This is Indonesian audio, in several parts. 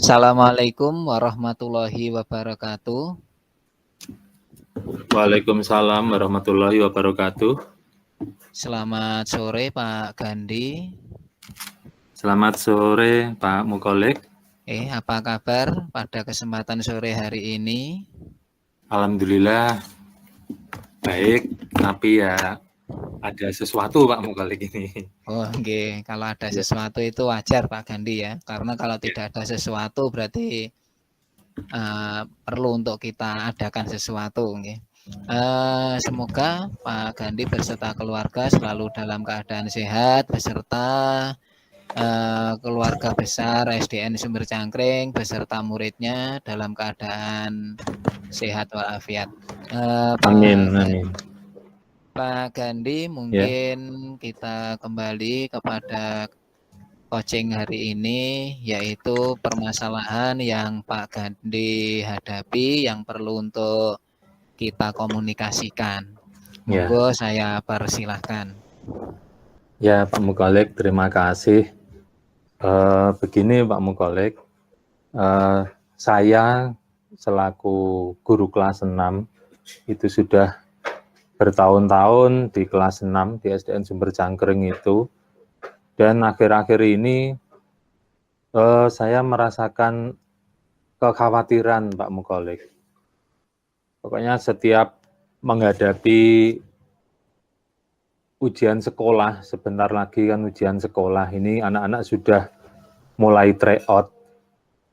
Assalamualaikum warahmatullahi wabarakatuh. Waalaikumsalam warahmatullahi wabarakatuh. Selamat sore Pak Gandhi. Selamat sore Pak Mukolik. Apa kabar pada kesempatan sore hari ini? Alhamdulillah baik, tapi ya ada sesuatu Pak Mukolik ini. Oh, okay. Kalau ada sesuatu itu wajar Pak Gandhi ya, karena kalau tidak ada sesuatu berarti perlu untuk kita adakan sesuatu. Okay. Semoga Pak Gandhi beserta keluarga selalu dalam keadaan sehat, beserta keluarga besar SDN Sumber Cangkring beserta muridnya dalam keadaan sehat walafiat. Amin. Pak Gandhi, mungkin kita kembali kepada coaching hari ini, yaitu permasalahan yang Pak Gandhi hadapi yang perlu untuk kita komunikasikan. Monggo saya persilahkan. Ya Pak Mukolik, terima kasih. Begini Pak Mukolik, saya selaku guru kelas 6 itu sudah bertahun-tahun di kelas 6 di SDN Sumber Cangkring itu, dan akhir-akhir ini saya merasakan kekhawatiran Pak Mukolik. Pokoknya setiap menghadapi ujian sekolah, sebentar lagi kan ujian sekolah, ini anak-anak sudah mulai tryout,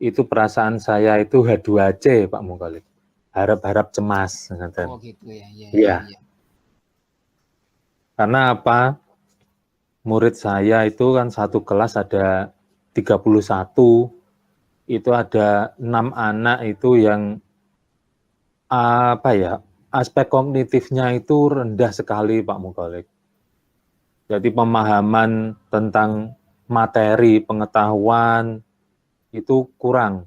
itu perasaan saya itu H2C Pak Mukolik, harap-harap cemas. Oh gitu ya. Iya. Karena apa? Murid saya itu kan satu kelas ada 31, itu ada 6 anak itu yang aspek kognitifnya itu rendah sekali Pak Mukolik. Jadi pemahaman tentang materi, pengetahuan itu kurang.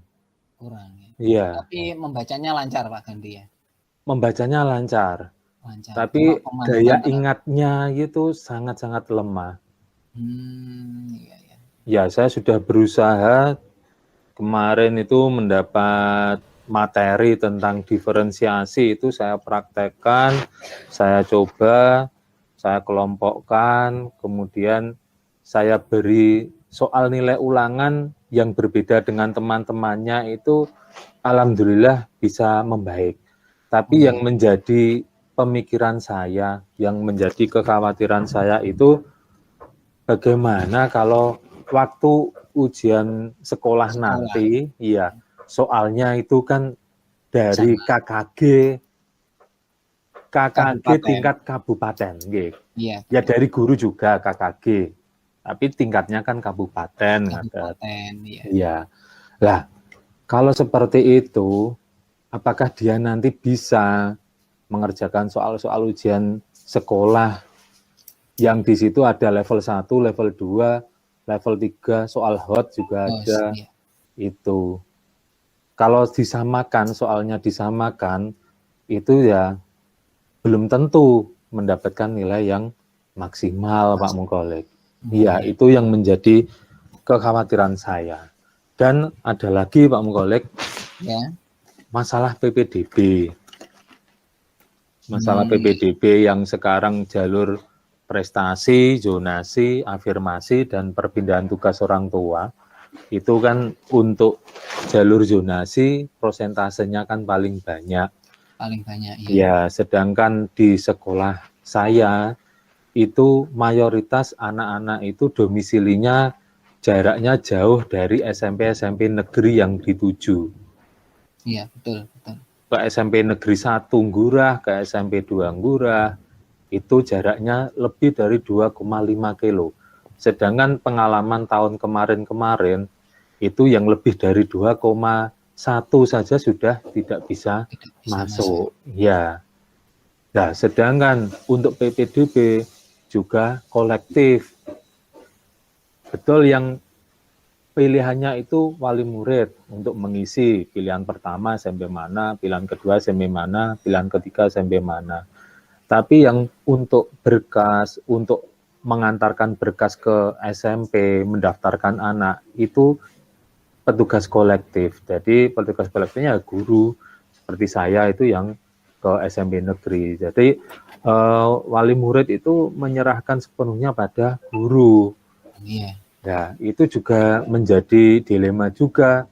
Iya. Tapi membacanya lancar Pak Gandhi ya? Membacanya lancar. Tapi daya ingatnya itu sangat-sangat lemah. Ya, saya sudah berusaha kemarin itu mendapat materi tentang diferensiasi, itu saya praktekkan, saya coba, saya kelompokkan, kemudian saya beri soal nilai ulangan yang berbeda dengan teman-temannya itu alhamdulillah bisa membaik. Tapi yang menjadi pemikiran saya, yang menjadi kekhawatiran saya itu bagaimana kalau waktu ujian sekolah nanti, ya soalnya itu kan dari KKG tingkat kabupaten, ya dari guru juga KKG, tapi tingkatnya kan kabupaten. Ya, lah kalau seperti itu, apakah dia nanti bisa mengerjakan soal-soal ujian sekolah yang di situ ada level 1, level 2, level 3, soal hot juga ada. Itu. Kalau disamakan, soalnya disamakan, itu ya belum tentu mendapatkan nilai yang maksimal Pak Mukolik. Ya, itu yang menjadi kekhawatiran saya. Dan ada lagi Pak Mukolik, masalah PPDB. Masalah PPDB yang sekarang jalur prestasi, zonasi, afirmasi, dan perpindahan tugas orang tua, itu kan untuk jalur zonasi prosentasenya kan paling banyak. Ya, sedangkan di sekolah saya itu mayoritas anak-anak itu domisilinya jaraknya jauh dari SMP-SMP negeri yang dituju. Iya, betul. Ke SMP Negeri 1 Ngurah, ke SMP 2 Ngurah, itu jaraknya lebih dari 2,5 kilo. Sedangkan pengalaman tahun kemarin-kemarin, itu yang lebih dari 2,1 saja sudah tidak bisa masuk. Ya. Nah, sedangkan untuk PPDB juga kolektif. Betul yang pilihannya itu wali murid untuk mengisi pilihan pertama SMP mana, pilihan kedua SMP mana, pilihan ketiga SMP mana. Tapi yang untuk berkas, untuk mengantarkan berkas ke SMP, mendaftarkan anak, itu petugas kolektif. Jadi petugas kolektifnya guru, seperti saya itu yang ke SMP negeri. Jadi wali murid itu menyerahkan sepenuhnya pada guru. Iya. Ya, itu juga menjadi dilema juga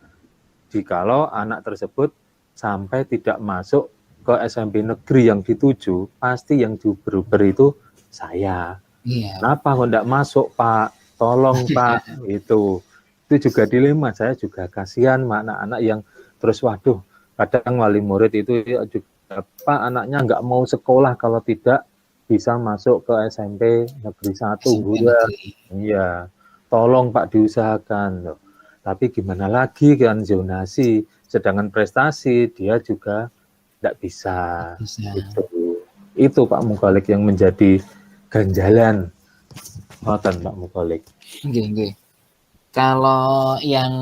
jikalau anak tersebut sampai tidak masuk ke SMP negeri yang dituju, pasti yang diuber-uber itu saya. Iya. Kenapa kok enggak masuk, Pak? Tolong, Pak. Itu juga dilema. Saya juga kasihan sama anak-anak yang terus, waduh, kadang wali murid itu juga, Pak, anaknya nggak mau sekolah kalau tidak bisa masuk ke SMP Negeri 1. Iya, tolong Pak diusahakan. Loh. Tapi gimana lagi kan zonasi, sedangkan prestasi dia juga tidak bisa. Itu Pak Mukalik yang menjadi ganjalan. Ngoten Pak Mukalik. Nggih. Kalau yang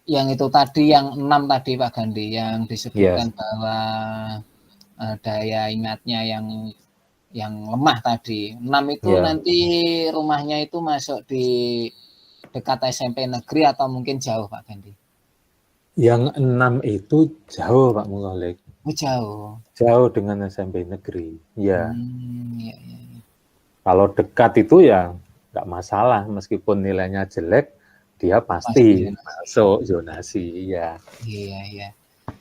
itu tadi, yang 6 tadi Pak Gandhi, yang disebutkan bahwa daya ingatnya yang lemah tadi. 6 itu nanti rumahnya itu masuk di dekat SMP negeri atau mungkin jauh Pak Gandhi? Yang 6 itu jauh Pak Mukalik. Oh, jauh. Jauh dengan SMP negeri. Ya. Iya. Kalau dekat itu ya nggak masalah, meskipun nilainya jelek, dia pasti masuk zonasi. Ya. Iya.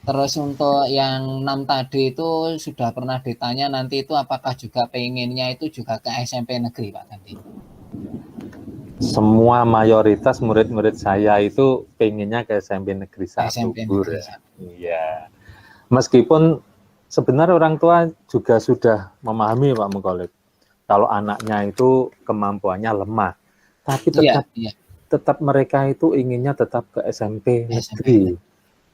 Terus untuk yang 6 tadi itu sudah pernah ditanya nanti itu apakah juga pengennya itu juga ke SMP negeri Pak Gandhi? Semua mayoritas murid-murid saya itu pengennya ke SMP negeri 1. Iya. Meskipun sebenarnya orang tua juga sudah memahami Pak Mukalik, kalau anaknya itu kemampuannya lemah, tapi tetap mereka itu inginnya tetap ke SMP negeri.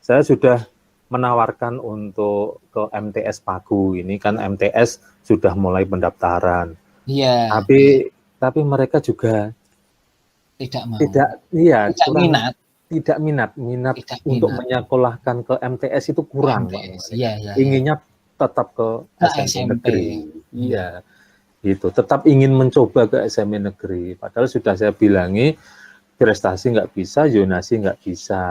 Saya sudah menawarkan untuk ke MTS Pagu, ini kan MTS sudah mulai pendaftaran. Iya. Tapi mereka juga tidak mau. Tidak minat untuk menyekolahkan ke MTS itu kurang. Iya. Inginnya tetap ke SMP negeri. Iya. Gitu. Tetap ingin mencoba ke SMP negeri. Padahal sudah saya bilangi prestasi nggak bisa, zonasi nggak bisa.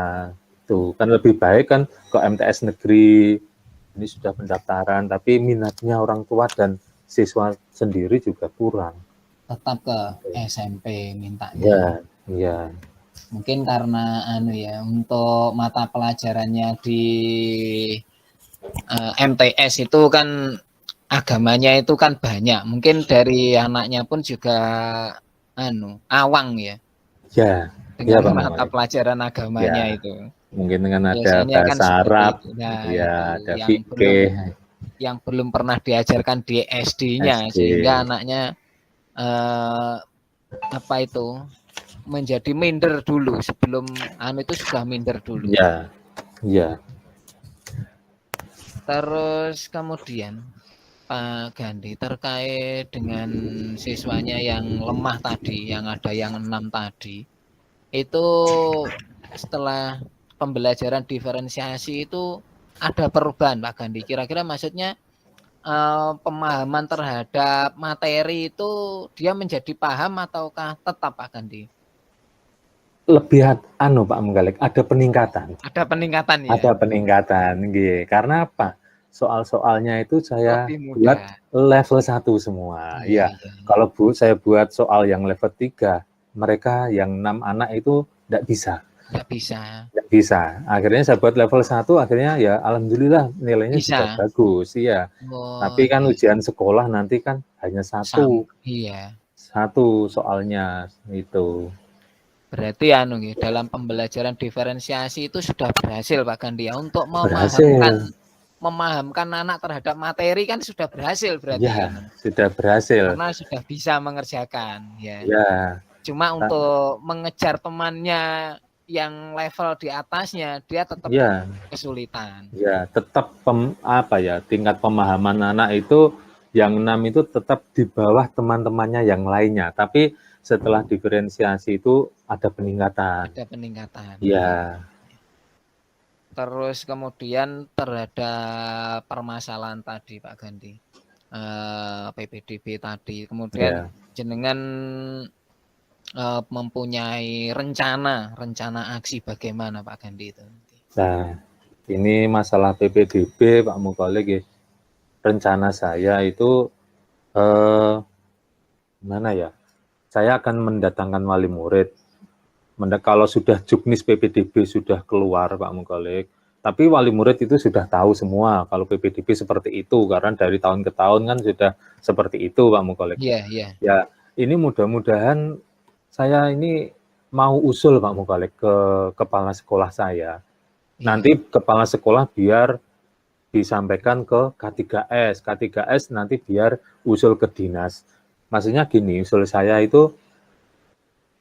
Tuh, kan lebih baik kan ke MTS negeri. Ini sudah pendaftaran, tapi minatnya orang tua dan siswa sendiri juga kurang. Tetap ke SMP mintanya. Iya. Mungkin karena untuk mata pelajarannya di MTS itu kan agamanya itu kan banyak. Mungkin dari anaknya pun juga awang ya. Ya. Dengan mata pelajaran agamanya itu. Mungkin dengan ada bahasa Arab, ada fikih yang belum pernah diajarkan di SD-nya, sehingga anaknya menjadi minder dulu sebelum itu sudah minder dulu. Iya. Terus kemudian Pak Gandhi terkait dengan siswanya yang lemah tadi, yang ada yang 6 tadi, itu setelah pembelajaran diferensiasi itu ada perubahan Pak Gandhi. Kira-kira maksudnya pemahaman terhadap materi itu dia menjadi paham ataukah tetap Pak Gandhi? Lebih Pak Mukalik, ada peningkatan. Ada peningkatan ya. Ada peningkatan, gitu. Karena apa? Soal-soalnya itu saya buat level 1 semua. Iya. Kalau saya buat soal yang level 3, mereka yang 6 anak itu tidak bisa. Akhirnya saya buat level 1, akhirnya ya alhamdulillah nilainya juga bagus. Iya. Tapi kan ujian sekolah nanti kan hanya 1. Iya. 1 soalnya itu. Berarti dalam pembelajaran diferensiasi itu sudah berhasil Pak Gandhi ya untuk memahamkan anak terhadap materi, kan sudah berhasil berarti. Ya, sudah berhasil. Karena sudah bisa mengerjakan ya. Cuma Nah, untuk mengejar temannya yang level di atasnya, dia tetap kesulitan. Ya, tetap tingkat pemahaman anak itu yang 6 itu tetap di bawah teman-temannya yang lainnya. Tapi setelah diferensiasi itu ada peningkatan. Ya. Terus kemudian terhadap permasalahan tadi Pak Gandhi, PPDB tadi. Kemudian jenengan mempunyai rencana aksi bagaimana Pak Gandhi itu? Nah, ini masalah PPDB Pak Mukolik, rencana saya itu gimana ya? Saya akan mendatangkan wali murid. Kalau sudah juknis PPDB sudah keluar Pak Mukolik, tapi wali murid itu sudah tahu semua kalau PPDB seperti itu, karena dari tahun ke tahun kan sudah seperti itu Pak Mukolik. Iya, iya. Ya, ini mudah-mudahan saya ini mau usul Pak Mukolik ke kepala sekolah saya. Nanti kepala sekolah biar disampaikan ke K3S. K3S nanti biar usul ke dinas. Maksudnya gini, usul saya itu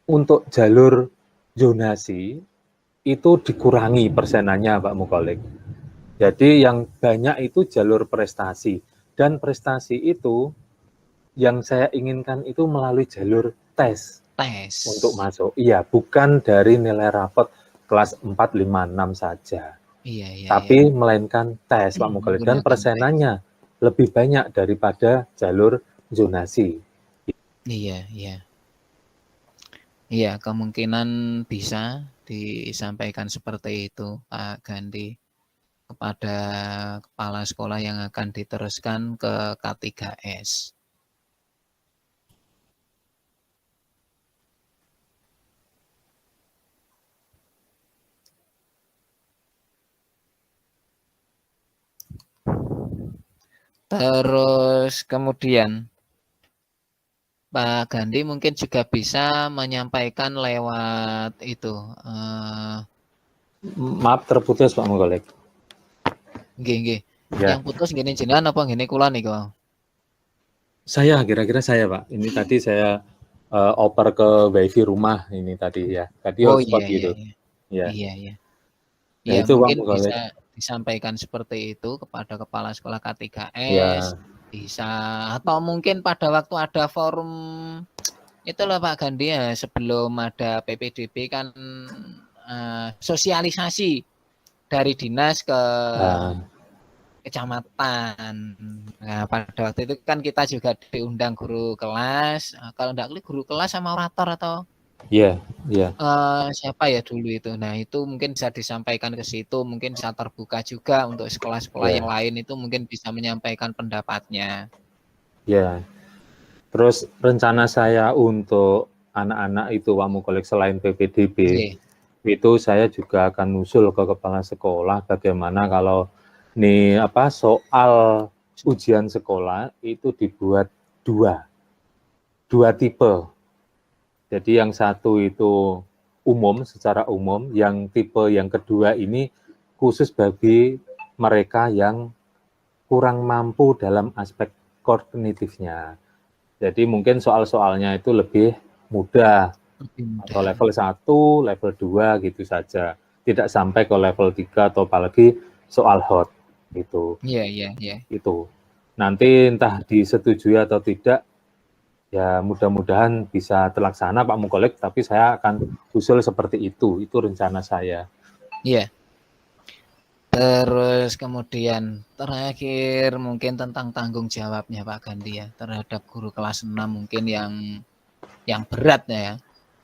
untuk jalur zonasi itu dikurangi persenannya Pak Mukolik. Jadi yang banyak itu jalur prestasi. Dan prestasi itu yang saya inginkan itu melalui jalur tes. Untuk masuk. Iya, bukan dari nilai rapot kelas 4, 5, 6 saja. Iya, tapi melainkan tes Pak Mukolik. Dan persenannya lebih banyak daripada jalur zonasi. Iya, iya. Iya, kemungkinan bisa disampaikan seperti itu Pak Gandhi kepada kepala sekolah yang akan diteruskan ke K3S. Terus kemudian Pak Gandhi mungkin juga bisa menyampaikan lewat itu. Maaf terputus Pak Mukolik. Nggih. Ya. Yang putus gini jenengan apa gini kula nih kok? Saya kira-kira saya Pak. Ini tadi saya oper ke wifi rumah ini tadi ya. Tadi hotspot gitu. Iya. Ya, itu mungkin bisa disampaikan seperti itu kepada kepala sekolah K3S. Bisa atau mungkin pada waktu ada forum itulah Pak Gandhi ya, sebelum ada PPDB kan sosialisasi dari dinas ke kecamatan. Nah, pada waktu itu kan kita juga diundang guru kelas. Kalau enggak guru kelas sama orator atau siapa ya dulu itu. Nah, itu mungkin bisa disampaikan ke situ, mungkin bisa terbuka juga untuk sekolah-sekolah yang lain itu mungkin bisa menyampaikan pendapatnya. Ya. Terus rencana saya untuk anak-anak itu Pak Mukolik selain PPDB, itu saya juga akan usul ke kepala sekolah bagaimana kalau nih soal ujian sekolah itu dibuat dua tipe. Jadi yang satu itu umum, secara umum, yang tipe yang kedua ini khusus bagi mereka yang kurang mampu dalam aspek kognitifnya. Jadi mungkin soal-soalnya itu lebih mudah, atau level 1, level 2 gitu saja. Tidak sampai ke level 3 atau apalagi soal hot gitu. Iya. Itu. Nanti entah disetujui atau tidak, ya mudah-mudahan bisa terlaksana Pak Mukolik, tapi saya akan usul seperti itu rencana saya. Iya. Terus kemudian terakhir mungkin tentang tanggung jawabnya Pak Gandhi ya terhadap guru kelas 6 mungkin yang berat ya,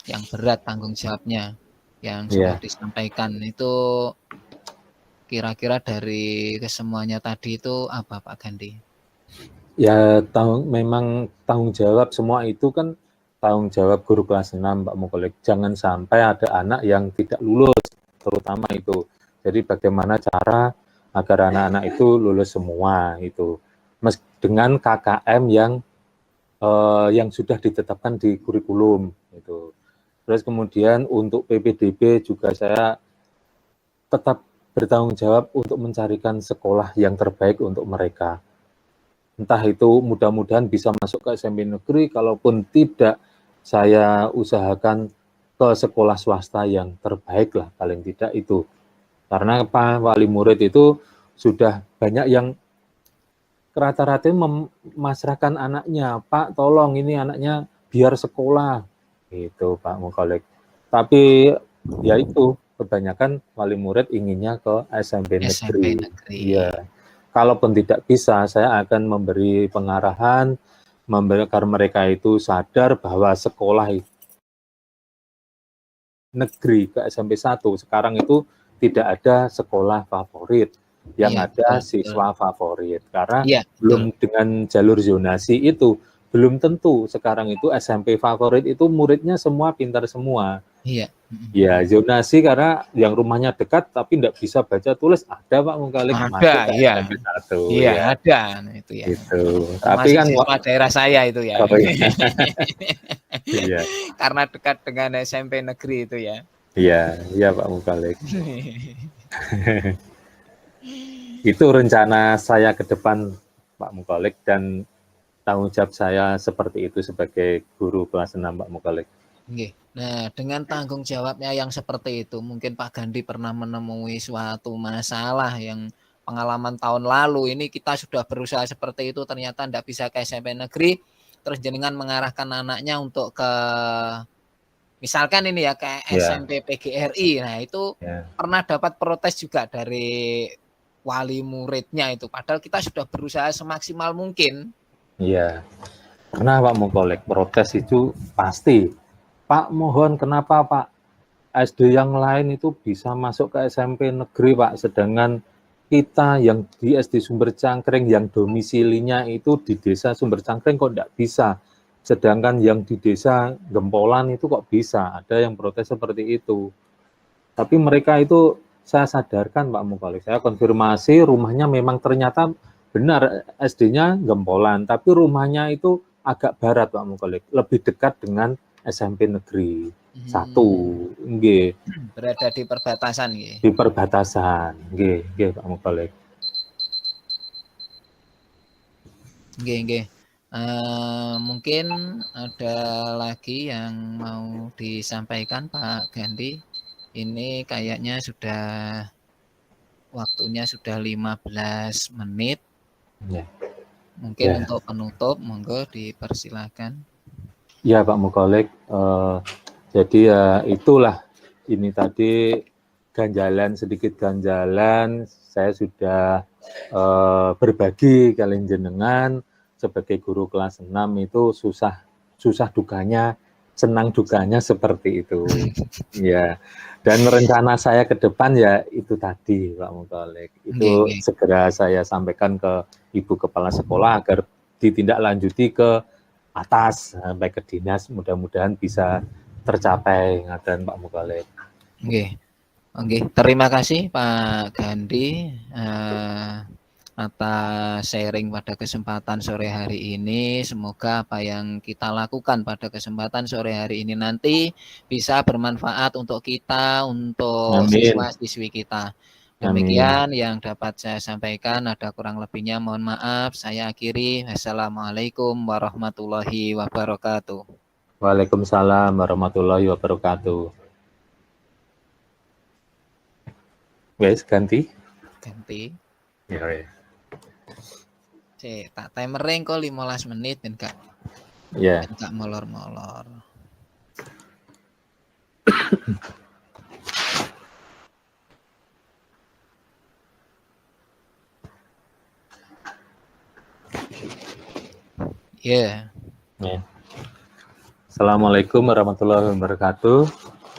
yang berat tanggung jawabnya yang sudah disampaikan itu kira-kira dari kesemuanya tadi itu apa Pak Gandhi? Ya memang tanggung jawab semua itu kan tanggung jawab guru kelas 6 Pak Mukolik. Jangan sampai ada anak yang tidak lulus, terutama itu. Jadi bagaimana cara agar anak-anak itu lulus semua itu. Dengan KKM yang sudah ditetapkan di kurikulum itu. Terus kemudian untuk PPDB juga saya tetap bertanggung jawab untuk mencarikan sekolah yang terbaik untuk mereka. Entah itu mudah-mudahan bisa masuk ke SMP negeri, kalaupun tidak, saya usahakan ke sekolah swasta yang terbaik lah, paling tidak itu. Karena Pak wali murid itu sudah banyak yang rata-rata memasrahkan anaknya, Pak tolong ini anaknya biar sekolah, gitu Pak Mukolik. Tapi ya itu, kebanyakan wali murid inginnya ke SMP negeri. Iya. kalaupun tidak bisa, saya akan memberi pengarahan, agar mereka itu sadar bahwa sekolah negeri ke SMP 1 sekarang itu tidak ada sekolah favorit, yang ada siswa favorit. Karena belum dengan jalur zonasi itu, belum tentu sekarang itu SMP favorit itu muridnya semua pintar semua. Iya. Ya, zonasi karena yang rumahnya dekat tapi tidak bisa baca tulis ada Pak Mungkalik. Ada, iya. Iya, ya. Ada itu ya. Itu. Tapi kan siswa daerah saya itu ya. Oh, iya. Iya. Karena dekat dengan SMP negeri itu ya. Iya, iya Pak Mungkalik. Itu rencana saya ke depan Pak Mungkalik, dan tanggung jawab saya seperti itu sebagai guru kelas 6 Pak Mungkalik. Nah, dengan tanggung jawabnya yang seperti itu, mungkin Pak Gandhi pernah menemui suatu masalah yang pengalaman tahun lalu ini kita sudah berusaha seperti itu, ternyata tidak bisa ke SMP negeri, terus jenengan mengarahkan anaknya untuk ke, misalkan ini ya, ke SMP PGRI. Nah, itu pernah dapat protes juga dari wali muridnya itu, padahal kita sudah berusaha semaksimal mungkin. Iya, karena Pak Mungkalik protes itu pasti. Pak, mohon kenapa Pak SD yang lain itu bisa masuk ke SMP negeri Pak, sedangkan kita yang di SD Sumber Cangkring yang domisilinya itu di desa Sumber Cangkring kok tidak bisa, sedangkan yang di desa Gempolan itu kok bisa. Ada yang protes seperti itu. Tapi mereka itu saya sadarkan Pak Mungkalik, saya konfirmasi rumahnya memang ternyata benar SD-nya Gempolan, tapi rumahnya itu agak barat Pak Mungkalik, lebih dekat dengan SMP negeri 1, nggih. Berada di perbatasan nggih. Di perbatasan, nggih Pak Mungkalik. Nggih. Mungkin ada lagi yang mau disampaikan Pak Gandhi. Ini kayaknya sudah waktunya sudah 15 menit. Ya. Mungkin untuk penutup, monggo dipersilakan. Ya Pak Mungkalik, jadi ya itulah, ini tadi sedikit ganjalan, saya sudah berbagi kalian jenengan sebagai guru kelas 6 itu susah dukanya, senang dukanya seperti itu. Ya, dan rencana saya ke depan ya itu tadi Pak Mungkalik, itu segera saya sampaikan ke Ibu Kepala Sekolah agar ditindaklanjuti ke atas sampai ke dinas, mudah-mudahan bisa tercapai ngaten Pak Mungkalik. Oke. Terima kasih Pak Gandhi atas sharing pada kesempatan sore hari ini. Semoga apa yang kita lakukan pada kesempatan sore hari ini nanti bisa bermanfaat untuk kita, untuk siswa-siswi kita. Demikian yang dapat saya sampaikan, ada kurang lebihnya mohon maaf. Saya akhiri. Assalamualaikum warahmatullahi wabarakatuh. Waalaikumsalam warahmatullahi wabarakatuh. Wes ganti. Ya. Tak timerin kok 15 menit dan Kak. Ya. Enggak molor-molor. Ya. Assalamualaikum warahmatullahi wabarakatuh.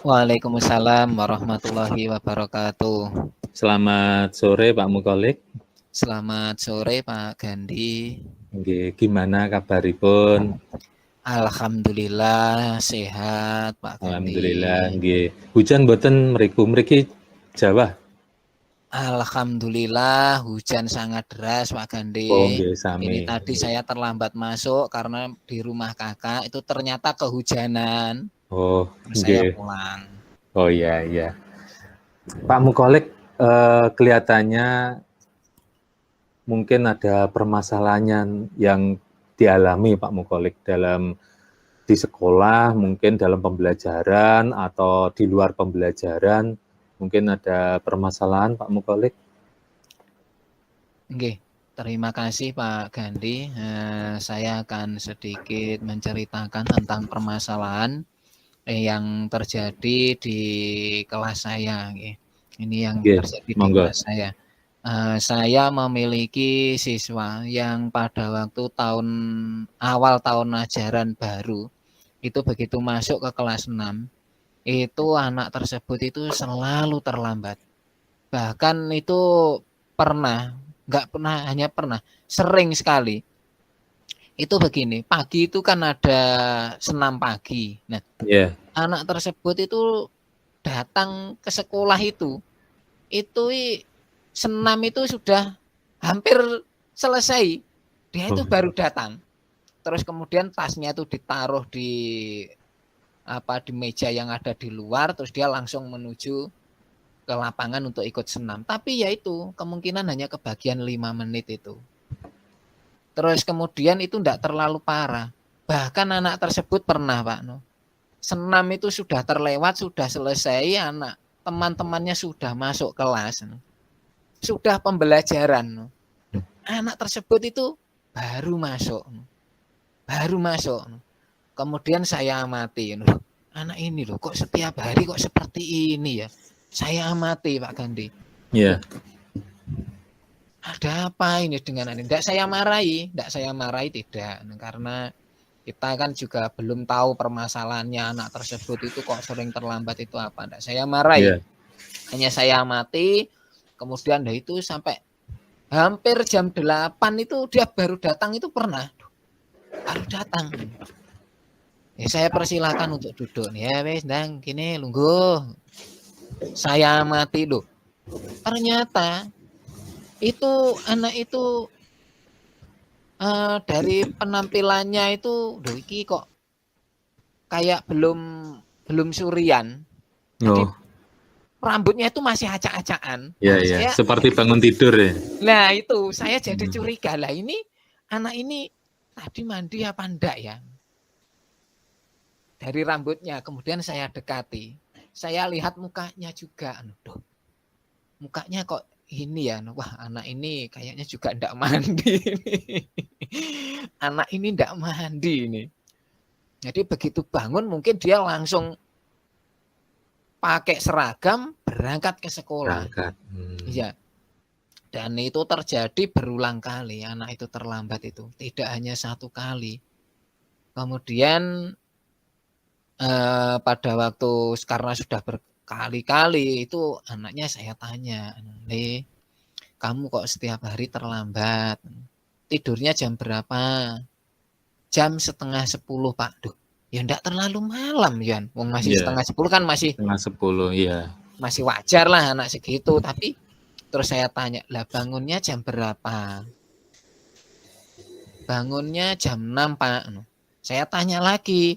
Waalaikumsalam warahmatullahi wabarakatuh. Selamat sore Pak Mungkalik. Selamat sore Pak Gandhi. Gimana kabaripun? Alhamdulillah sehat Pak Gandhi. Alhamdulillah. Hujan mboten mriki Jawa? Alhamdulillah hujan sangat deras Pak Gandhi. Ini tadi saya terlambat masuk karena di rumah kakak itu ternyata kehujanan. Saya pulang. Oh iya. Pak Mungkalik, kelihatannya mungkin ada permasalahan yang dialami Pak Mungkalik di sekolah, mungkin dalam pembelajaran atau di luar pembelajaran. Mungkin ada permasalahan Pak Mungkalik? Oke, terima kasih Pak Gandhi. Saya akan sedikit menceritakan tentang permasalahan yang terjadi di kelas saya. Ini yang terjadi di kelas saya. Saya memiliki siswa yang pada waktu awal tahun ajaran baru, itu begitu masuk ke kelas 6, itu anak tersebut itu selalu terlambat. Bahkan itu hanya pernah, sering sekali. Itu begini, pagi itu kan ada senam pagi. Nah, anak tersebut itu datang ke sekolah itu senam itu sudah hampir selesai, dia itu baru datang. Terus kemudian tasnya itu ditaruh di meja yang ada di luar, terus dia langsung menuju ke lapangan untuk ikut senam. Tapi ya itu kemungkinan hanya kebagian 5 menit itu. Terus kemudian itu tidak terlalu parah. Bahkan anak tersebut pernah, Pak, senam itu sudah terlewat, sudah selesai, teman-temannya sudah masuk kelas, sudah pembelajaran, anak tersebut itu baru masuk. Kemudian saya amati, anak ini loh kok setiap hari kok seperti ini ya. Saya amati, Pak Gandhi. Iya. Ada apa ini dengan ini? Tidak saya marahi, tidak, karena kita kan juga belum tahu permasalahannya anak tersebut itu kok sering terlambat itu apa. Tidak saya marahi, hanya saya amati. Kemudian itu sampai hampir jam 8 itu dia baru datang, itu pernah. Baru datang. Ya, saya persilakan untuk duduk. Ya wes, Dang, gini lungguh. Saya amati loh. Ternyata itu anak itu dari penampilannya itu iki kok kayak belum surian. Jadi rambutnya itu masih acak-acakan. Iya. Seperti bangun tidur ya. Nah itu saya jadi curiga lah, ini anak ini tadi mandi apa enggak ya? Dari rambutnya, kemudian saya dekati, saya lihat mukanya juga, mukanya kok ini ya, wah anak ini kayaknya juga enggak mandi. Anak ini enggak mandi ini. Jadi begitu bangun mungkin dia langsung pakai seragam berangkat ke sekolah. Iya. Dan itu terjadi berulang kali, anak itu terlambat itu, tidak hanya satu kali. Kemudian pada waktu karena sudah berkali-kali itu anaknya saya tanya, "Le, kamu kok setiap hari terlambat? Tidurnya jam berapa?" "Jam 9:30, Pak." "Duh, ya enggak terlalu malam, Yan. Wong masih 9:30 kan masih 9:30, iya. Masih wajar lah anak segitu." Tapi terus saya tanya, "Lah bangunnya jam berapa?" "Bangunnya jam 6, Pak." Saya tanya lagi,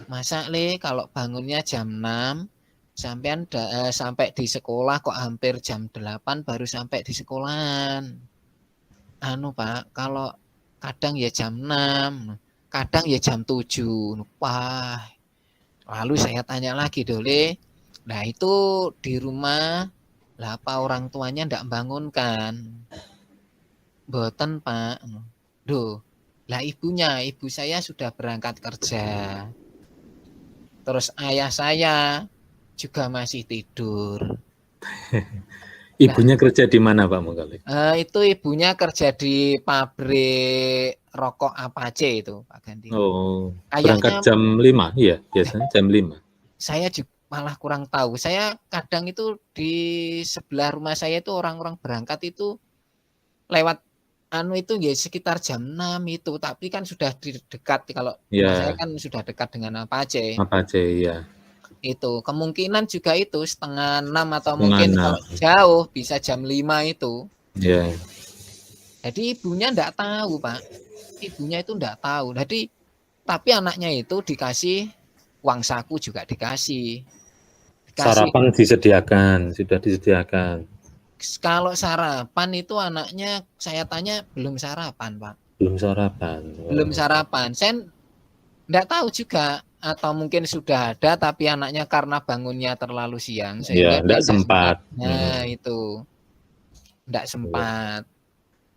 "Masa Le kalau bangunnya jam 6 sampean sampai di sekolah kok hampir jam 8 baru sampai di sekolahan?" "Pak, kalau kadang ya jam 6, kadang ya jam 7. Wah. Lalu saya tanya lagi, "Dole, nah itu di rumah lah apa orang tuanya ndak bangunkan?" "Mboten, Pak." "Duh, lah ibu saya sudah berangkat kerja. Terus ayah saya juga masih tidur." Ibunya kerja di mana, Pak Mukalik? Itu ibunya kerja di pabrik rokok Apache itu, Pak Gandhi. Oh, berangkat jam 5, iya, biasanya jam 5. Saya juga malah kurang tahu. Saya kadang itu di sebelah rumah saya itu orang-orang berangkat itu lewat itu ya sekitar jam 6 itu, tapi kan sudah dekat, kalau rumah saya kan sudah dekat dengan Apache. Apache, iya. Itu kemungkinan juga itu 5:30 atau mungkin kalau jauh bisa jam 5 itu. Iya. Jadi ibunya enggak tahu, Pak. Ibunya itu enggak tahu. Jadi tapi anaknya itu dikasih uang saku juga dikasih. Sarapan disediakan, sudah disediakan. Kalau sarapan itu anaknya saya tanya belum sarapan, Pak. Belum sarapan. Belum sarapan. Saya enggak tahu juga, atau mungkin sudah ada tapi anaknya karena bangunnya terlalu siang sehingga enggak sempat. Nah, itu. Enggak sempat.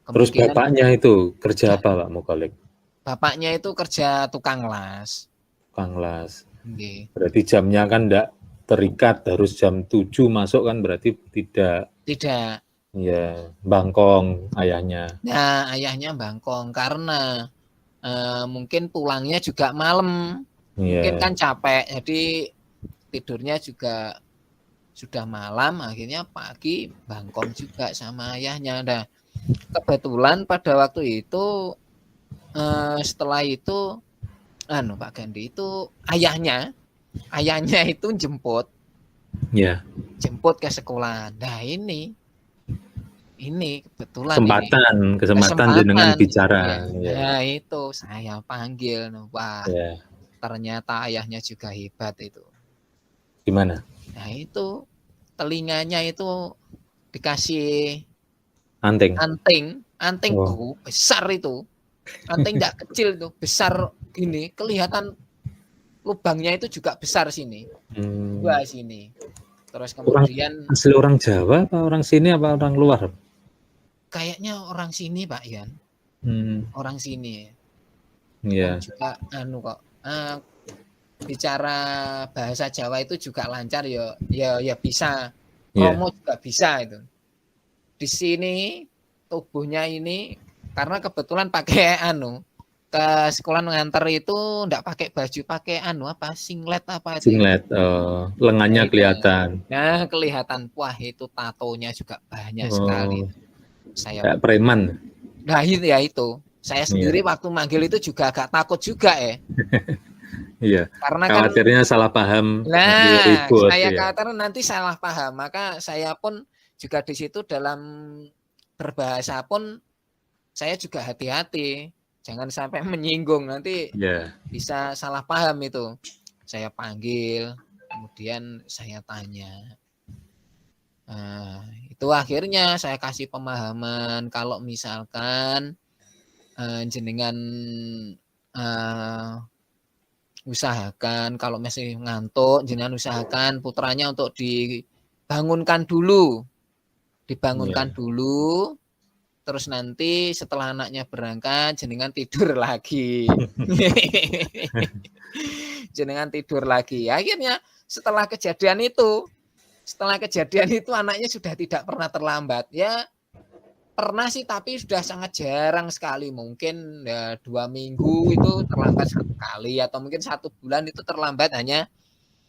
Terus bapaknya itu kerja apa, Pak Mukalik? Bapaknya itu kerja tukang las. Tukang las. Okay. Berarti jamnya kan enggak terikat, harus jam 7 masuk kan, berarti tidak. Tidak. Iya, bangkong ayahnya. Nah, ayahnya bangkong karena mungkin pulangnya juga malam. Mungkin kan capek, jadi tidurnya juga sudah malam, akhirnya pagi bangkong juga sama ayahnya. Nah, kebetulan pada waktu itu setelah itu Pak Gandhi itu ayahnya itu jemput ke sekolah. Nah, ini kebetulan kesempatan jenengan bicara. Ya. Nah, itu saya panggil. Wah, ternyata ayahnya juga hebat itu. Gimana? Nah, itu telinganya itu dikasih anting besar itu. Anting enggak kecil itu, besar gini, kelihatan lubangnya itu juga besar sini. Dua sini. Terus kemudian asli orang Jawa apa orang sini apa orang luar? Kayaknya orang sini, Pak Ian. Orang sini. Iya. Juga kok bicara bahasa Jawa itu juga lancar ya bisa. Kromo juga bisa itu. Di sini tubuhnya ini karena kebetulan pakai ke sekolah nganter itu enggak pakai baju, pakai singlet apa itu. Singlet, lengannya kelihatan. Nah, kelihatan. Wah, itu tatonya juga banyak sekali. Saya kayak preman. Nah, itu. Saya sendiri waktu manggil itu juga agak takut juga Iya. Karena khawatirnya salah paham. Nah, ribut, saya khawatir nanti salah paham. Maka saya pun juga di situ dalam berbahasa pun saya juga hati-hati. Jangan sampai menyinggung, nanti bisa salah paham itu. Saya panggil, kemudian saya tanya. Itu akhirnya saya kasih pemahaman kalau misalkan jenengan usahakan kalau masih ngantuk, jenengan usahakan putranya untuk dibangunkan dulu. Terus nanti setelah anaknya berangkat, jenengan tidur lagi. Jenengan tidur lagi. Akhirnya setelah kejadian itu anaknya sudah tidak pernah terlambat. Ya pernah sih, tapi sudah sangat jarang sekali. Mungkin 2 minggu itu terlambat 1 kali, atau mungkin 1 bulan itu terlambat hanya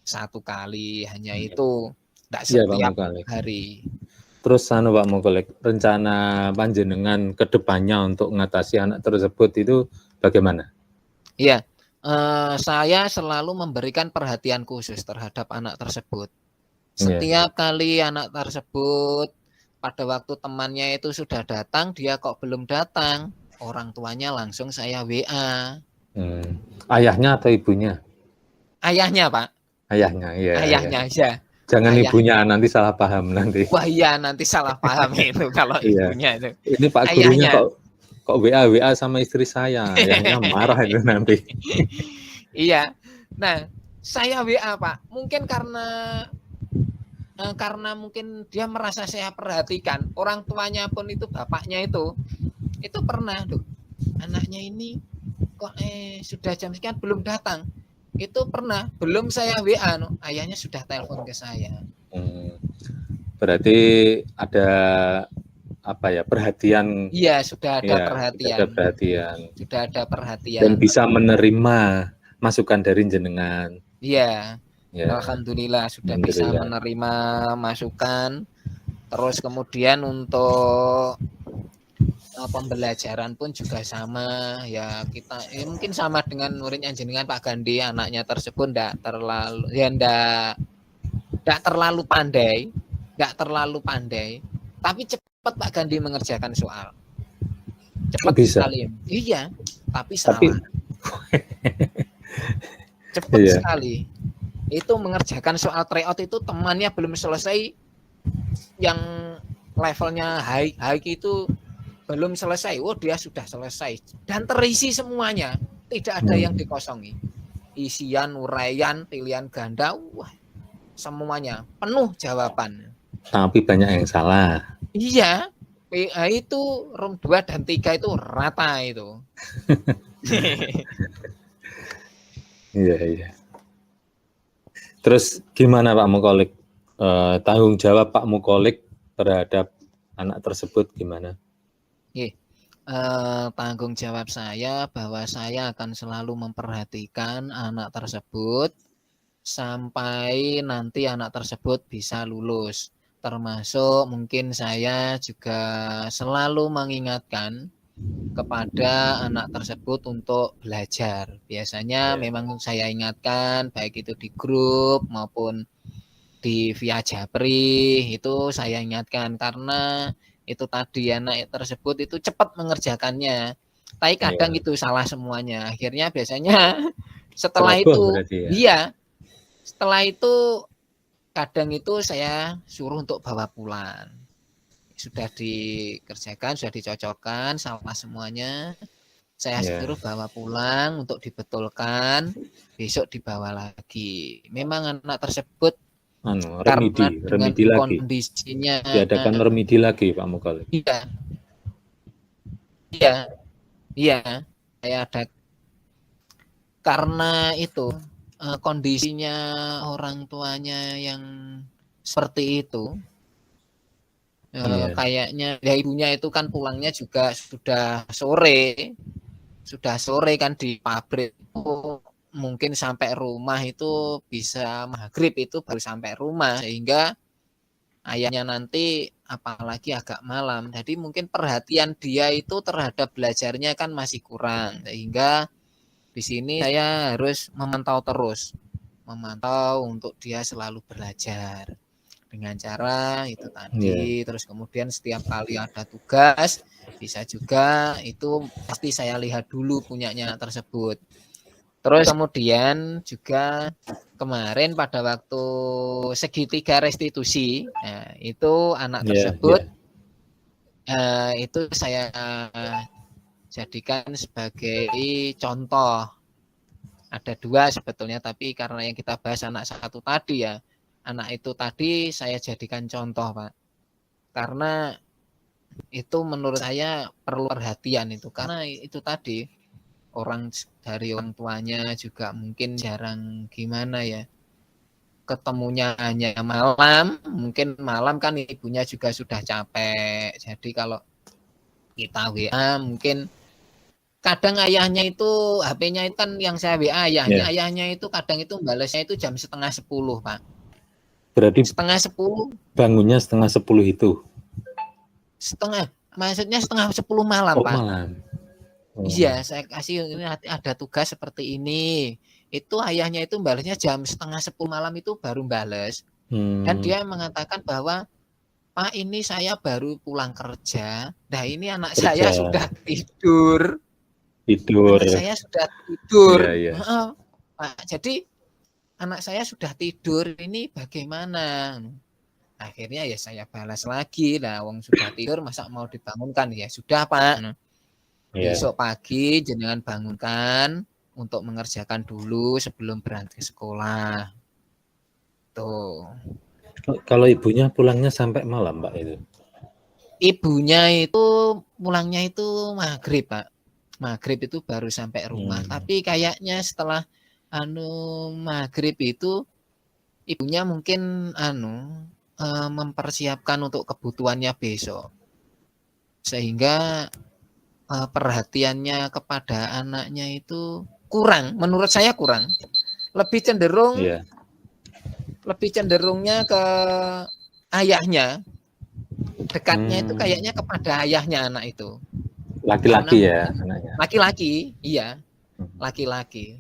1 kali. Hanya itu. Tidak setiap hari. Terus Pak Mengkolek, rencana panjenengan ke depannya untuk mengatasi anak tersebut itu bagaimana? Iya, saya selalu memberikan perhatian khusus terhadap anak tersebut. Setiap kali anak tersebut pada waktu temannya itu sudah datang, dia kok belum datang, orang tuanya langsung saya WA. Ayahnya atau ibunya? Ayahnya, Pak. Ayahnya, iya. Ayahnya aja. Jangan ibunya, nanti salah paham nanti. Wah iya, nanti salah paham itu kalau ibunya itu. Ini Pak gurunya kok WA sama istri saya, ayahnya marah itu nanti. Iya. Nah, saya WA, Pak. Mungkin karena mungkin dia merasa saya perhatikan. Orang tuanya pun itu, bapaknya itu pernah, anaknya ini kok sudah jam sekian belum datang. Itu pernah, belum saya WA, ayahnya sudah telepon ke saya. Berarti ada perhatian. Iya, sudah ada perhatian. Sudah ada perhatian. Dan bisa menerima masukan dari jenengan. Iya. Alhamdulillah sudah bisa menerima masukan. Terus kemudian untuk pembelajaran pun juga sama ya, kita mungkin sama dengan muridnya jenengan Pak Gandhi, anaknya tersebut enggak terlalu pandai, tapi cepat Pak Gandhi mengerjakan soal. Cepat sekali. Iya, tapi salah. Cepat sekali. Itu mengerjakan soal tryout itu temannya belum selesai, yang levelnya high itu belum selesai, dia sudah selesai dan terisi semuanya, tidak ada yang dikosongi, isian, uraian, pilihan ganda, semuanya penuh jawaban. Tapi banyak yang salah. Iya, PA itu room 2 dan 3 itu rata itu. Iya. Terus gimana Pak Mengkolek, tanggung jawab Pak Mengkolek terhadap anak tersebut gimana? Tanggung jawab saya bahwa saya akan selalu memperhatikan anak tersebut sampai nanti anak tersebut bisa lulus. Termasuk mungkin saya juga selalu mengingatkan kepada anak tersebut untuk belajar. Biasanya memang saya ingatkan baik itu di grup maupun di via Japri, itu saya ingatkan karena itu tadi anak tersebut itu cepat mengerjakannya. Tapi kadang itu salah semuanya. Akhirnya biasanya setelah itu setelah itu kadang itu saya suruh untuk bawa pulang. Sudah dikerjakan, sudah dicocokkan salah semuanya. Saya suruh bawa pulang untuk dibetulkan, besok dibawa lagi. Memang anak tersebut remedi lagi. Kondisinya diadakan remedi lagi Pak Mukhalif. Iya. Saya ada karena itu kondisinya orang tuanya yang seperti itu. Kayaknya ya ibunya itu kan pulangnya juga sudah sore kan di pabrik itu mungkin sampai rumah itu bisa maghrib itu baru sampai rumah, sehingga ayahnya nanti apalagi agak malam, jadi mungkin perhatian dia itu terhadap belajarnya kan masih kurang, sehingga di sini saya harus memantau untuk dia selalu belajar dengan cara itu tadi. Terus kemudian setiap kali ada tugas bisa juga itu pasti saya lihat dulu punyanya tersebut. Terus kemudian juga kemarin pada waktu segitiga restitusi, itu anak tersebut itu saya jadikan sebagai contoh. Ada 2 sebetulnya, tapi karena yang kita bahas anak 1 tadi ya, anak itu tadi saya jadikan contoh, Pak. Karena itu menurut saya perlu perhatian itu, karena itu tadi dari orang tuanya juga mungkin jarang gimana ya, ketemunya hanya malam, mungkin malam kan ibunya juga sudah capek, jadi kalau kita WA mungkin kadang ayahnya itu HP-nya itu kan yang saya WA ayahnya itu kadang itu balasnya itu jam 9:30, Pak. Berarti 9:30 bangunnya 9:30 itu? Maksudnya 9:30 malam, Pak. Malam. Iya, saya kasih ini ada tugas seperti ini. Itu ayahnya itu balasnya jam 9:30 malam itu baru balas. Dan dia mengatakan bahwa, "Pak, ini saya baru pulang kerja. Nah, ini anak saya sudah tidur. Anak saya sudah tidur." Pak, jadi anak saya sudah tidur, ini bagaimana? Akhirnya ya saya balas lagi, lah wong sudah tidur masa mau dibangunkan, ya sudah Pak. Besok pagi jenengan bangunkan untuk mengerjakan dulu sebelum berangkat ke sekolah. Tuh. Kalau ibunya pulangnya sampai malam, Pak itu? Ibunya itu pulangnya itu maghrib, Pak. Maghrib itu baru sampai rumah. Tapi kayaknya setelah maghrib itu ibunya mungkin mempersiapkan untuk kebutuhannya besok. Sehingga perhatiannya kepada anaknya itu kurang, menurut saya kurang. Lebih cenderungnya ke ayahnya. Dekatnya itu kayaknya kepada ayahnya anak itu. Laki-laki ya anaknya. Laki-laki, iya. Laki-laki.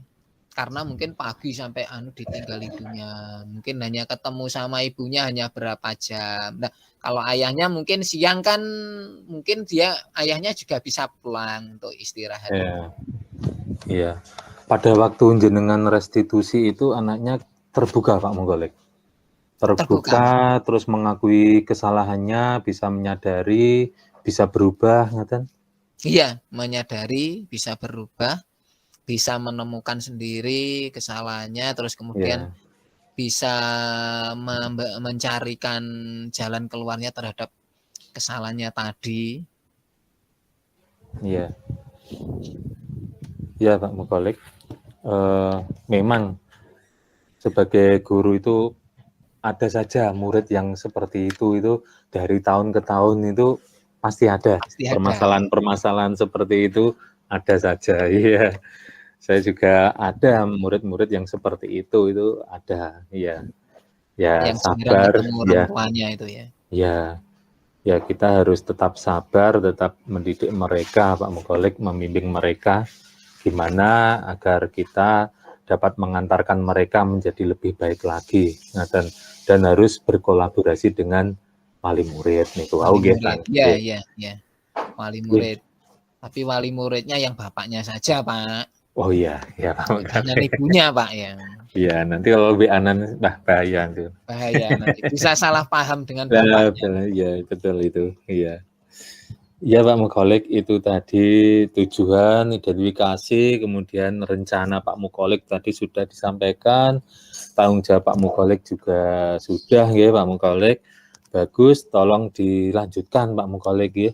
Karena mungkin pagi sampai ditinggal ibunya. Mungkin hanya ketemu sama ibunya hanya berapa jam. Nah, kalau ayahnya mungkin siang kan mungkin ayahnya juga bisa pulang untuk istirahat. Iya. Pada waktu jenengan restitusi itu anaknya terbuka, Pak Mukhalif? Terbuka, terus mengakui kesalahannya, bisa menyadari, bisa berubah, ngaten? Iya, menyadari, bisa berubah, bisa menemukan sendiri kesalahannya, terus kemudian bisa mencarikan jalan keluarnya terhadap kesalahannya tadi. Iya. Ya Pak Mukhalif, memang sebagai guru itu ada saja murid yang seperti itu dari tahun ke tahun itu pasti ada. Permasalahan-permasalahan seperti itu ada saja. Iya. Saya juga ada murid-murid yang seperti itu ada. Iya. Ya, yang sabar ketemu orang tuanya itu ya. Ya. Ya, kita harus tetap sabar, tetap mendidik mereka, Pak Mukolik, membimbing mereka gimana agar kita dapat mengantarkan mereka menjadi lebih baik lagi. Nah, dan harus berkolaborasi dengan wali murid niku. Wali murid. Iya. Wali murid. Tapi wali muridnya yang bapaknya saja, Pak. Oh iya, Pak. Jangan ibunya, Pak ya. Iya, nanti kalau lebih anan bahaya tuh. Bahaya nanti. Bisa salah paham dengan bapaknya. Iya, betul itu. Iya. Ya Pak Mukolik, itu tadi tujuan, identifikasi, kemudian rencana Pak Mukolik tadi sudah disampaikan, tanggung jawab Pak Mukolik juga sudah ya Pak Mukolik. Bagus, tolong dilanjutkan Pak Mukolik ya.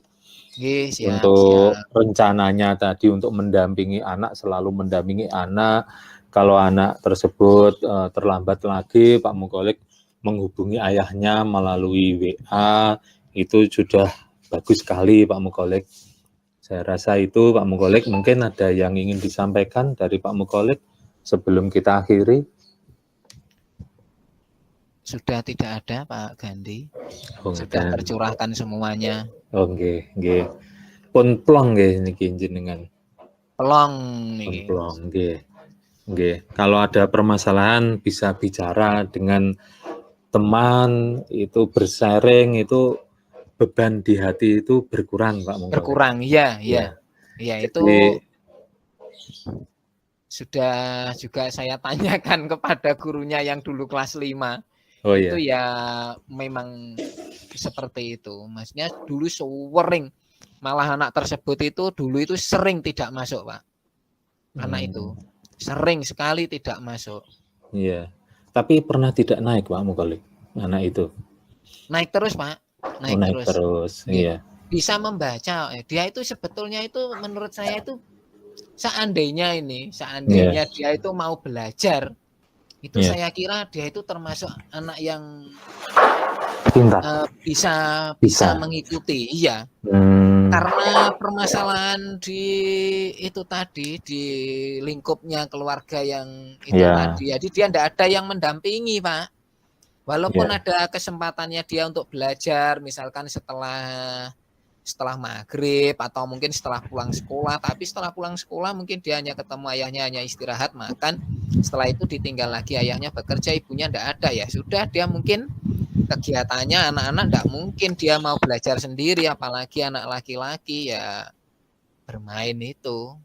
Untuk rencananya tadi untuk mendampingi anak, selalu mendampingi anak. Kalau anak tersebut terlambat lagi, Pak Mukolik menghubungi ayahnya melalui WA, itu sudah bagus sekali Pak Mukolik. Saya rasa itu Pak Mukolik, mungkin ada yang ingin disampaikan dari Pak Mukolik sebelum kita akhiri. Sudah tidak ada Pak Gandhi. Sudah tercurahkan semuanya. Oke. Pun plong nggih niki jenengan. Plong niki. Plong nggih. Kalau ada permasalahan bisa bicara dengan teman, itu bersharing, itu beban di hati itu berkurang Pak Mukolik. Berkurang, iya. Iya, itu sudah juga saya tanyakan kepada gurunya yang dulu kelas 5. Oh, itu ya memang seperti itu. Maksudnya dulu sering, malah anak tersebut itu dulu itu sering tidak masuk, Pak. Anak itu sering sekali tidak masuk. Iya. Tapi pernah tidak naik Pak Mukolik, anak itu? Naik terus, Pak. Naik terus. Iya. Bisa membaca. Dia itu sebetulnya itu menurut saya itu seandainya dia itu mau belajar, itu saya kira dia itu termasuk anak yang pintar, bisa mengikuti. Iya. Karena permasalahan di lingkupnya keluarga yang itu tadi, jadi dia tidak ada yang mendampingi Pak. Walaupun ada kesempatannya dia untuk belajar, misalkan setelah maghrib atau mungkin setelah pulang sekolah, tapi setelah pulang sekolah mungkin dia hanya ketemu ayahnya, hanya istirahat, makan, setelah itu ditinggal lagi ayahnya bekerja, ibunya tidak ada, ya sudah, dia mungkin kegiatannya anak-anak tidak mungkin dia mau belajar sendiri, apalagi anak laki-laki ya bermain itu.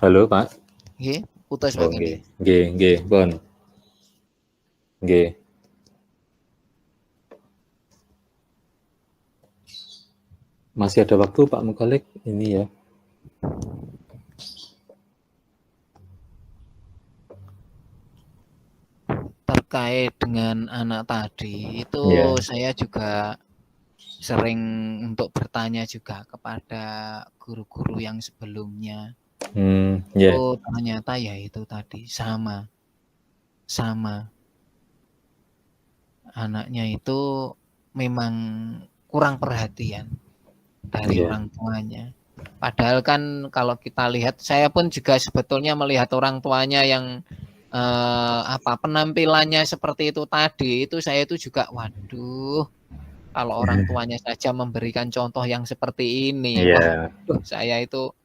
Halo Pak. Nggih, putus Pak. Nggih, pun. Nggih. Masih ada waktu Pak Mukolik ini ya. Terkait dengan anak tadi itu saya juga sering untuk bertanya juga kepada guru-guru yang sebelumnya. Oh, ternyata ya itu tadi sama anaknya itu memang kurang perhatian dari orang tuanya. Padahal kan kalau kita lihat, saya pun juga sebetulnya melihat orang tuanya yang penampilannya seperti itu tadi, itu saya itu juga waduh, kalau orang tuanya saja memberikan contoh yang seperti ini, waduh, saya itu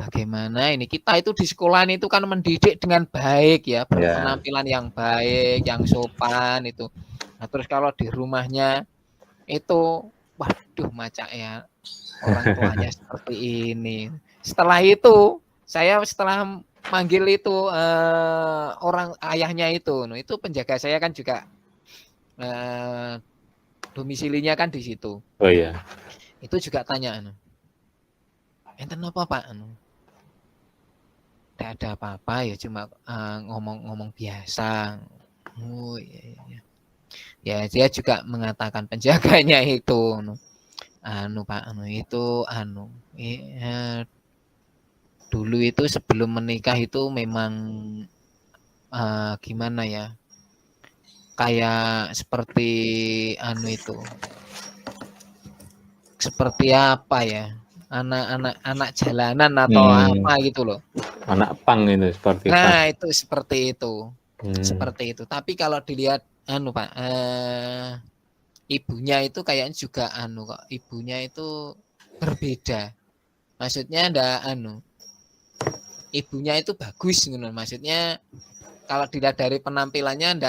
bagaimana ini, kita itu di sekolah itu kan mendidik dengan baik ya, berpenampilan yang baik, yang sopan itu. Nah, terus kalau di rumahnya itu waduh, macam ya orang tuanya seperti ini. Setelah itu saya manggil itu orang ayahnya itu penjaga saya kan juga domisilinya kan di situ. Oh iya. Itu juga tanya, enten apa Pak? Tidak ada apa-apa ya, cuma ngomong-ngomong biasa. Oh iya. Ya dia juga mengatakan penjaganya itu Pak itu dulu itu sebelum menikah itu memang gimana ya, kayak seperti itu, seperti apa ya, anak jalanan atau apa gitu loh. Anak pang itu seperti Nah, itu seperti itu. Seperti itu. Tapi kalau dilihat Pak, ibunya itu kayaknya juga kok. Ibunya itu berbeda. Maksudnya ibunya itu bagus gitu. Maksudnya kalau dilihat dari penampilannya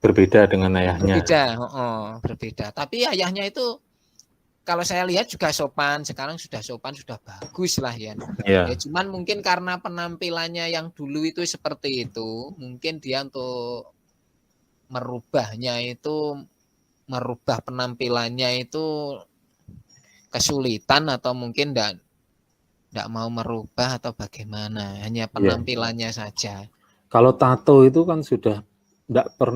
berbeda dengan ayahnya. Berbeda. Tapi ayahnya itu kalau saya lihat juga sopan, sekarang sudah sopan, sudah bagus lah ya. Ya cuman mungkin karena penampilannya yang dulu itu seperti itu, mungkin dia untuk merubah penampilannya itu kesulitan atau mungkin enggak mau merubah atau bagaimana, hanya penampilannya saja. Kalau tato itu kan sudah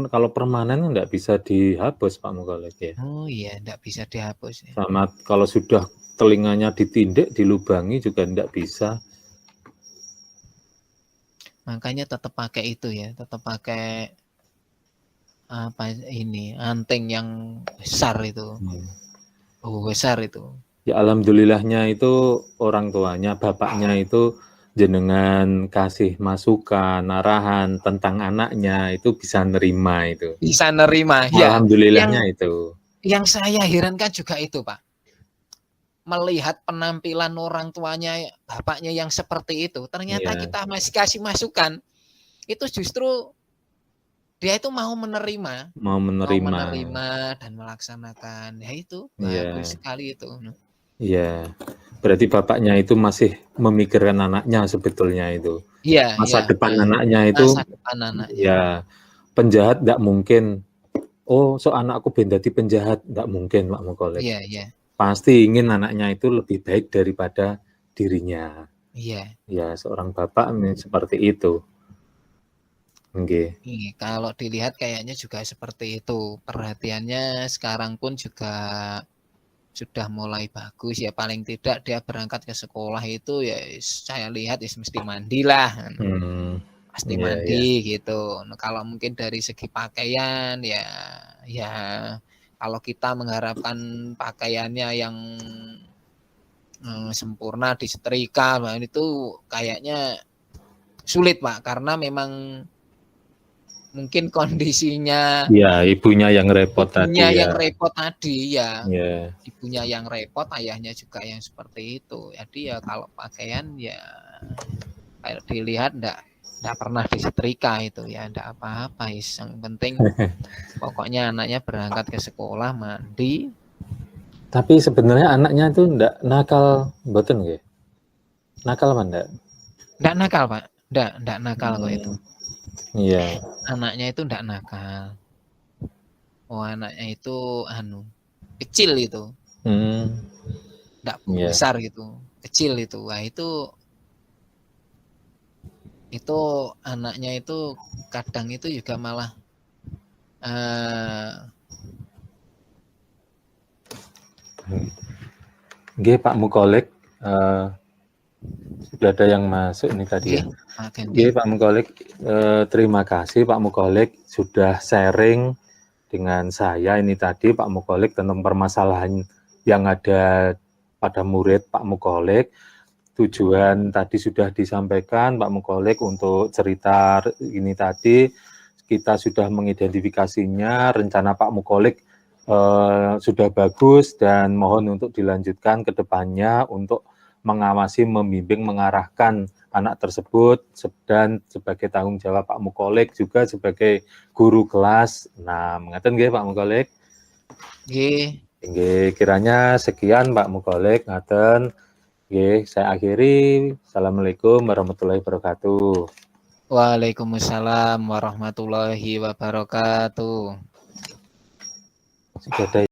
kalau permanen enggak bisa dihapus Pak Mukholek ya. Oh iya, enggak bisa dihapus ya. Sama kalau sudah telinganya ditindik, dilubangi juga enggak bisa. Makanya tetap pakai itu ya, tetap pakai anting yang besar itu. Besar itu. Ya alhamdulillahnya itu orang tuanya, bapaknya itu jenengan kasih masukan, arahan tentang anaknya itu bisa nerima itu. Bisa nerima, ya. Alhamdulillahnya itu. Yang saya herankan juga itu, Pak. Melihat penampilan orang tuanya, bapaknya yang seperti itu, ternyata kita masih kasih masukan. Itu justru dia itu mau menerima dan melaksanakan. Ya itu, bagus sekali itu. Iya. Berarti bapaknya itu masih memikirkan anaknya sebetulnya itu. Iya, masa depan anaknya itu. Ya, penjahat enggak mungkin. Oh, anakku ben dadi penjahat, enggak mungkin Pak Mukholek. Iya. Pasti ingin anaknya itu lebih baik daripada dirinya. Iya. Ya, seorang bapak seperti itu. Kalau dilihat kayaknya juga seperti itu. Perhatiannya sekarang pun juga sudah mulai bagus ya, paling tidak dia berangkat ke sekolah itu ya saya lihat mesti mandilah. Pasti mandi gitu. Kalau mungkin dari segi pakaian ya kalau kita mengharapkan pakaiannya yang sempurna disetrika, itu kayaknya sulit Pak, karena memang mungkin kondisinya ibunya yang repot tadi ya. Ibunya yang repot, ayahnya juga yang seperti itu. Jadi ya kalau pakaian ya kayak dilihat enggak pernah disetrika itu ya, enggak apa-apa. Yang penting pokoknya anaknya berangkat ke sekolah, mandi. Tapi sebenarnya anaknya itu enggak nakal mboten nggih? Nakal apa enggak? Enggak nakal, Pak. Enggak nakal kok itu. Iya. Anaknya itu enggak nakal. Anaknya itu kecil itu. Enggak besar gitu. Kecil itu. Wah, itu anaknya itu kadang itu juga malah Nggih Pak Mukholek, sudah ada yang masuk ini tadi ya. Nggih Pak Mukholek, terima kasih Pak Mukholek sudah sharing dengan saya ini tadi Pak Mukholek tentang permasalahan yang ada pada murid Pak Mukholek. Tujuan tadi sudah disampaikan Pak Mukholek untuk cerita ini tadi, kita sudah mengidentifikasinya, rencana Pak Mukholek sudah bagus dan mohon untuk dilanjutkan ke depannya untuk mengawasi, membimbing, mengarahkan anak tersebut dan sebagai tanggung jawab Pak Mukholek juga sebagai guru kelas. Nah, mengaten nggih Pak Mukholek? Nggih. Nggih, kiranya sekian Pak Mukholek, ngaten. Nggih, saya akhiri. Assalamualaikum warahmatullahi wabarakatuh. Waalaikumsalam warahmatullahi wabarakatuh. Sudah ada